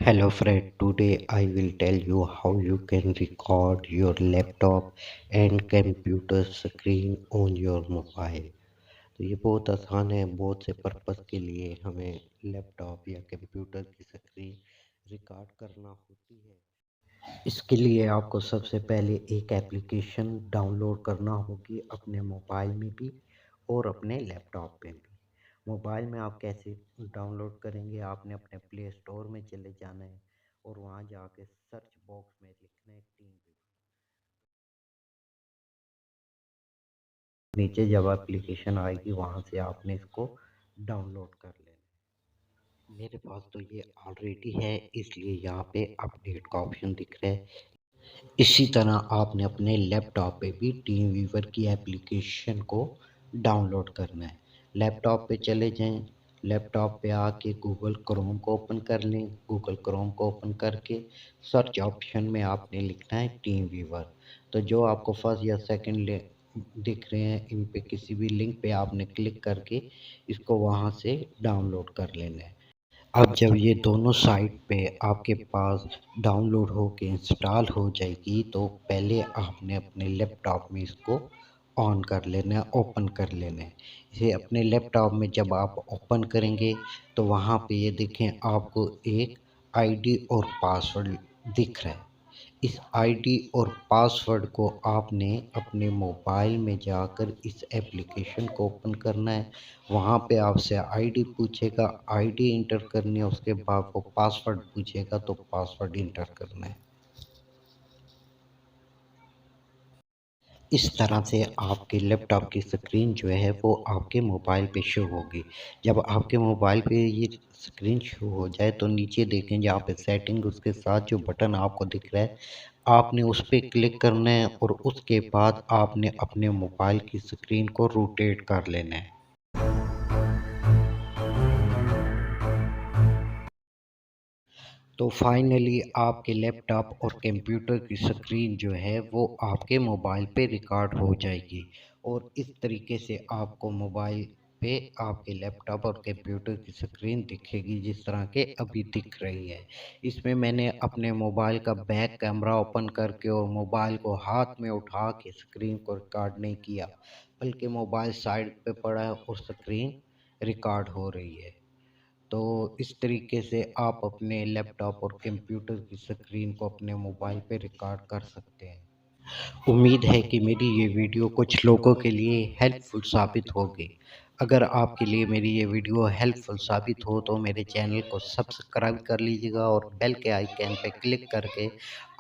Hello friend, today I will tell you how you can record your laptop and computer screen on your mobile। तो ये बहुत आसान है। बहुत से पर्पस के लिए हमें लैपटॉप या कंप्यूटर की स्क्रीन रिकॉर्ड करना होती है। इसके लिए आपको सबसे पहले एक एप्लीकेशन डाउनलोड करना होगी अपने मोबाइल में भी और अपने लैपटॉप पे भी। मोबाइल में आप कैसे डाउनलोड करेंगे, आपने अपने प्ले स्टोर में चले जाना है और वहाँ जाके सर्च बॉक्स में लिखना है टीम व्यूवर। नीचे जब एप्लीकेशन आएगी वहाँ से आपने इसको डाउनलोड कर लेना है। मेरे पास तो ये ऑलरेडी है, इसलिए यहाँ पे अपडेट का ऑप्शन दिख रहा है। इसी तरह आपने अपने लैपटॉप पे भी टीम वीवर की एप्लीकेशन को डाउनलोड करना है। लैपटॉप पे चले जाएं, लैपटॉप पे आके गूगल क्रोम को ओपन कर लें। गूगल क्रोम को ओपन करके सर्च ऑप्शन में आपने लिखना है टीम वीवर। तो जो आपको फर्स्ट या सेकंड दिख रहे हैं, इन पे किसी भी लिंक पे आपने क्लिक करके इसको वहाँ से डाउनलोड कर लेना है। अब जब ये दोनों साइट पे आपके पास डाउनलोड होके इंस्टॉल हो जाएगी तो पहले आपने अपने लैपटॉप में इसको ऑन कर लेना है, ओपन कर लेना है। इसे अपने लैपटॉप में जब आप ओपन करेंगे तो वहाँ पे ये देखें आपको एक आईडी और पासवर्ड दिख रहा है। इस आईडी और पासवर्ड को आपने अपने मोबाइल में जाकर इस एप्लीकेशन को ओपन करना है। वहाँ पे आपसे आईडी पूछेगा, आईडी इंटर करनी है, उसके बाद वो पासवर्ड पूछेगा तो पासवर्ड इंटर करना है। इस तरह से आपके लैपटॉप की स्क्रीन जो है वो आपके मोबाइल पे शो होगी। जब आपके मोबाइल पे ये स्क्रीन शो हो जाए तो नीचे देखें जहाँ पे सेटिंग, उसके साथ जो बटन आपको दिख रहा है आपने उस पे क्लिक करना है और उसके बाद आपने अपने मोबाइल की स्क्रीन को रोटेट कर लेना है। तो फाइनली आपके लैपटॉप और कंप्यूटर की स्क्रीन जो है वो आपके मोबाइल पे रिकॉर्ड हो जाएगी और इस तरीके से आपको मोबाइल पे आपके लैपटॉप और कंप्यूटर की स्क्रीन दिखेगी जिस तरह के अभी दिख रही है। इसमें मैंने अपने मोबाइल का बैक कैमरा ओपन करके और मोबाइल को हाथ में उठा के स्क्रीन को रिकॉर्ड नहीं किया, बल्कि मोबाइल साइड पे पड़ा है और स्क्रीन रिकॉर्ड हो रही है। तो इस तरीके से आप अपने लैपटॉप और कंप्यूटर की स्क्रीन को अपने मोबाइल पे रिकॉर्ड कर सकते हैं। उम्मीद है कि मेरी ये वीडियो कुछ लोगों के लिए हेल्पफुल साबित होगी। अगर आपके लिए मेरी ये वीडियो हेल्पफुल साबित हो तो मेरे चैनल को सब्सक्राइब कर लीजिएगा और बेल के आइकन पे क्लिक करके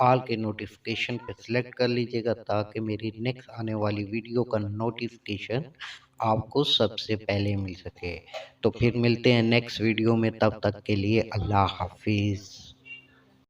ऑल के नोटिफिकेशन पे सिलेक्ट कर लीजिएगा ताकि मेरी नेक्स्ट आने वाली वीडियो का नोटिफिकेशन आपको सबसे पहले मिल सके। तो फिर मिलते हैं नेक्स्ट वीडियो में, तब तक के लिए अल्लाह हाफिज़।